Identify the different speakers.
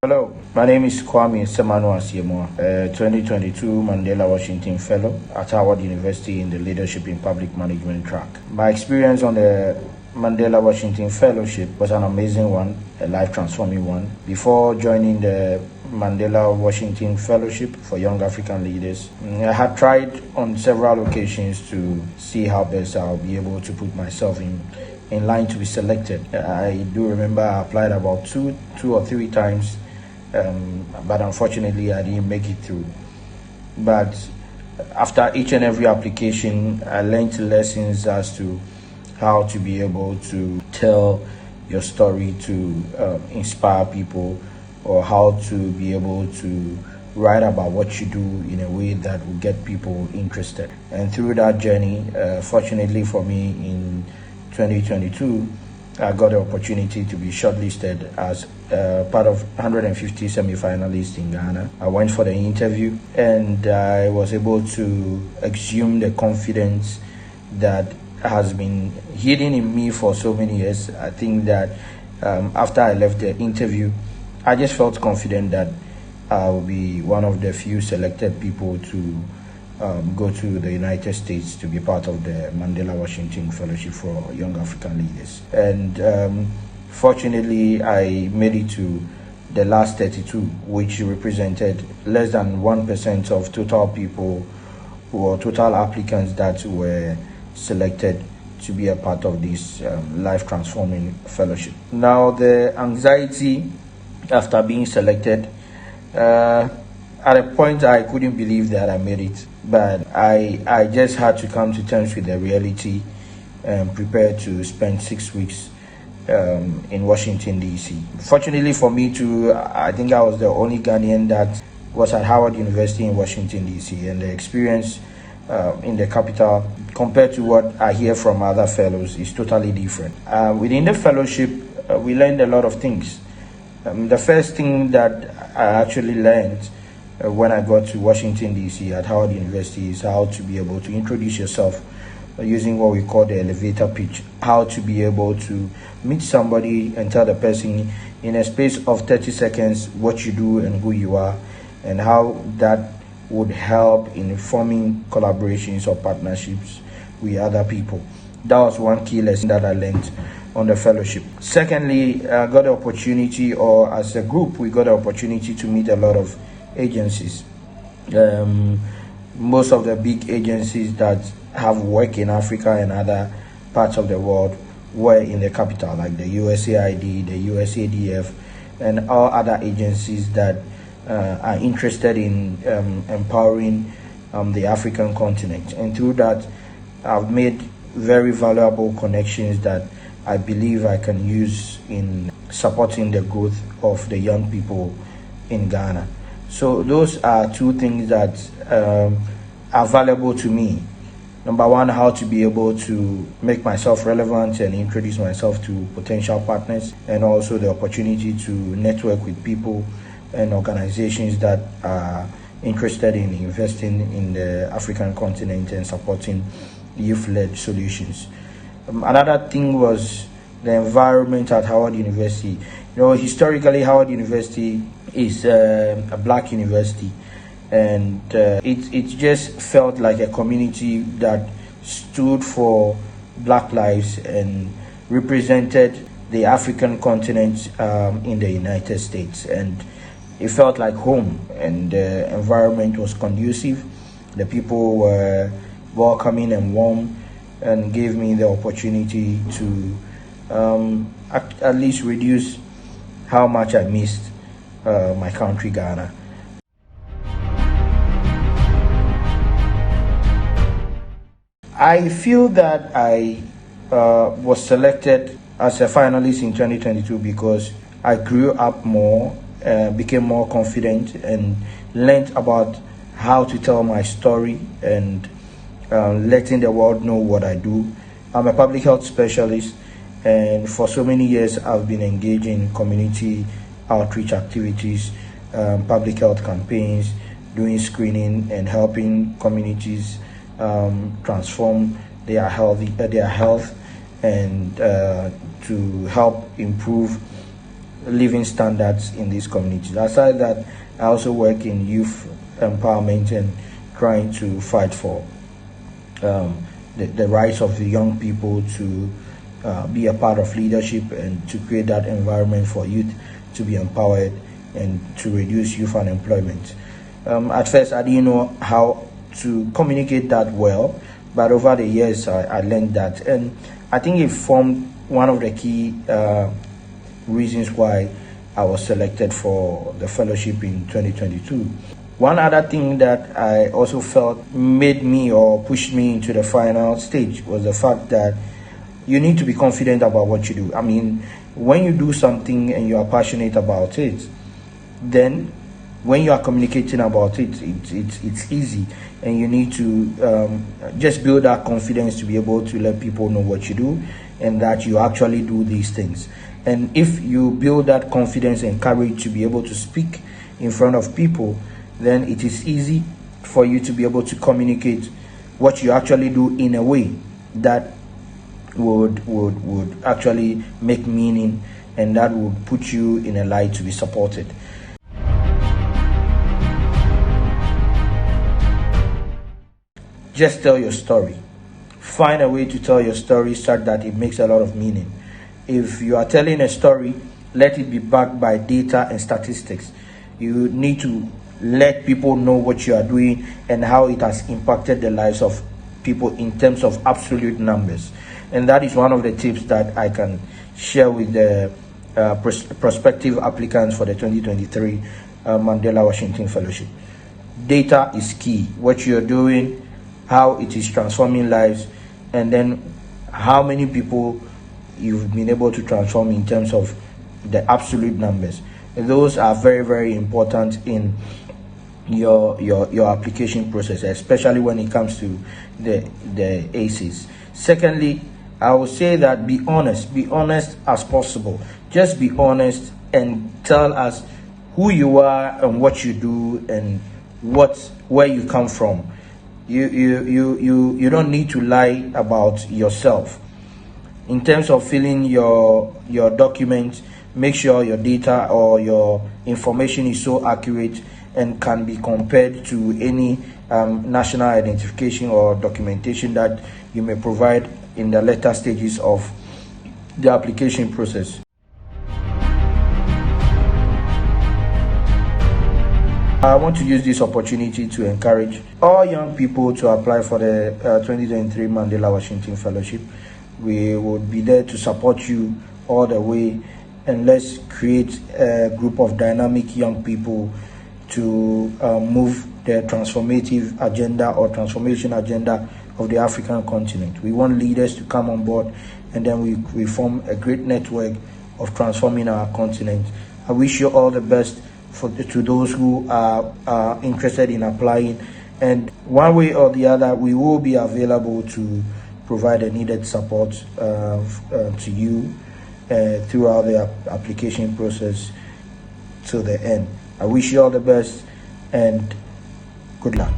Speaker 1: Hello, my name is Kwame Asiemoah, 2022 Mandela Washington Fellow at Howard University in the Leadership in Public Management track. My experience on the Mandela Washington Fellowship was an amazing one, a life-transforming one. Before joining the Mandela Washington Fellowship for Young African Leaders, I had tried on several occasions to see how best I'll be able to put myself in line to be selected. I do remember I applied about two or three times, but unfortunately I didn't make it through. But after each and every application, I learned lessons as to how to be able to tell your story to inspire people, or how to be able to write about what you do in a way that will get people interested. And through that journey, fortunately for me, in 2022, I got the opportunity to be shortlisted as part of 150 semi-finalists in Ghana. I went for the interview and I was able to exhume the confidence that has been hidden in me for so many years. I think that after I left the interview, I just felt confident that I will be one of the few selected people to go to the United States to be part of the Mandela Washington Fellowship for Young African Leaders. And fortunately, I made it to the last 32, which represented less than 1% of total people or total applicants that were selected to be a part of this life-transforming fellowship. Now, the anxiety after being selected, at a point I couldn't believe that I made it, but I just had to come to terms with the reality and prepare to spend 6 weeks in Washington, D.C. Fortunately for me too, I think I was the only Ghanaian that was at Howard University in Washington, D.C. and the experience in the capital compared to what I hear from other fellows is totally different. Within the fellowship, we learned a lot of things. The first thing that I actually learned when I got to Washington, D.C. at Howard University is how to be able to introduce yourself using what we call the elevator pitch. How to be able to meet somebody and tell the person in a space of 30 seconds what you do and who you are, and how that would help in forming collaborations or partnerships with other people. That was one key lesson that I learned on the fellowship. Secondly, I got the opportunity, or as a group, we got the opportunity to meet a lot of agencies. Most of the big agencies that have work in Africa and other parts of the world were in the capital, like the USAID, the USADF, and all other agencies that are interested in empowering the African continent. And through that, I've made very valuable connections that I believe I can use in supporting the growth of the young people in Ghana. So those are two things that are valuable to me. Number one, how to be able to make myself relevant and introduce myself to potential partners, and also the opportunity to network with people and organizations that are interested in investing in the African continent and supporting youth-led solutions. Another thing was the environment at Howard University. Historically, Howard University is a black university, and it just felt like a community that stood for black lives and represented the African continent in the United States. And it felt like home, and the environment was conducive. The people were welcoming and warm, and gave me the opportunity to at least reduce how much I missed my country, Ghana. I feel that I was selected as a finalist in 2022 because I grew up more, became more confident, and learned about how to tell my story and letting the world know what I do. I'm a public health specialist, and for so many years I've been engaged in community outreach activities, public health campaigns, doing screening and helping communities transform their health and to help improve living standards in these communities. Aside that, I also work in youth empowerment and trying to fight for the rights of the young people to be a part of leadership and to create that environment for youth to be empowered and to reduce youth unemployment. At first, I didn't know how to communicate that well, but over the years, I learned that. And I think it formed one of the key reasons why I was selected for the fellowship in 2022. One other thing that I also felt made me or pushed me into the final stage was the fact that you need to be confident about what you do. I mean, when you do something and you are passionate about it, then when you are communicating about it, it's easy, and you need to just build that confidence to be able to let people know what you do and that you actually do these things. And if you build that confidence and courage to be able to speak in front of people, then it is easy for you to be able to communicate what you actually do in a way that would actually make meaning, and that would put you in a light to be supported. Just tell your story. Find a way to tell your story such that it makes a lot of meaning. If you are telling a story, let it be backed by data and statistics. You need to let people know what you are doing and how it has impacted the lives of people in terms of absolute numbers. And that is one of the tips that I can share with the prospective applicants for the 2023 Mandela Washington Fellowship. Data is key. What you're doing, how it is transforming lives, and then how many people you've been able to transform in terms of the absolute numbers. And those are very, very important in your application process, especially when it comes to the ACEs. Secondly, I would say that be honest as possible. Just be honest and tell us who you are and what you do and where you come from. You don't need to lie about yourself. In terms of filling your document, make sure your data or your information is so accurate and can be compared to any national identification or documentation that you may provide in the later stages of the application process. I want to use this opportunity to encourage all young people to apply for the 2023 Mandela Washington Fellowship. We would be there to support you all the way, and let's create a group of dynamic young people to move the transformative agenda or transformation agenda of the African continent. We want leaders to come on board, and then we form a great network of transforming our continent. I wish you all the best to those who are interested in applying, and one way or the other we will be available to provide the needed support to you throughout the application process to the end. I wish you all the best and good luck.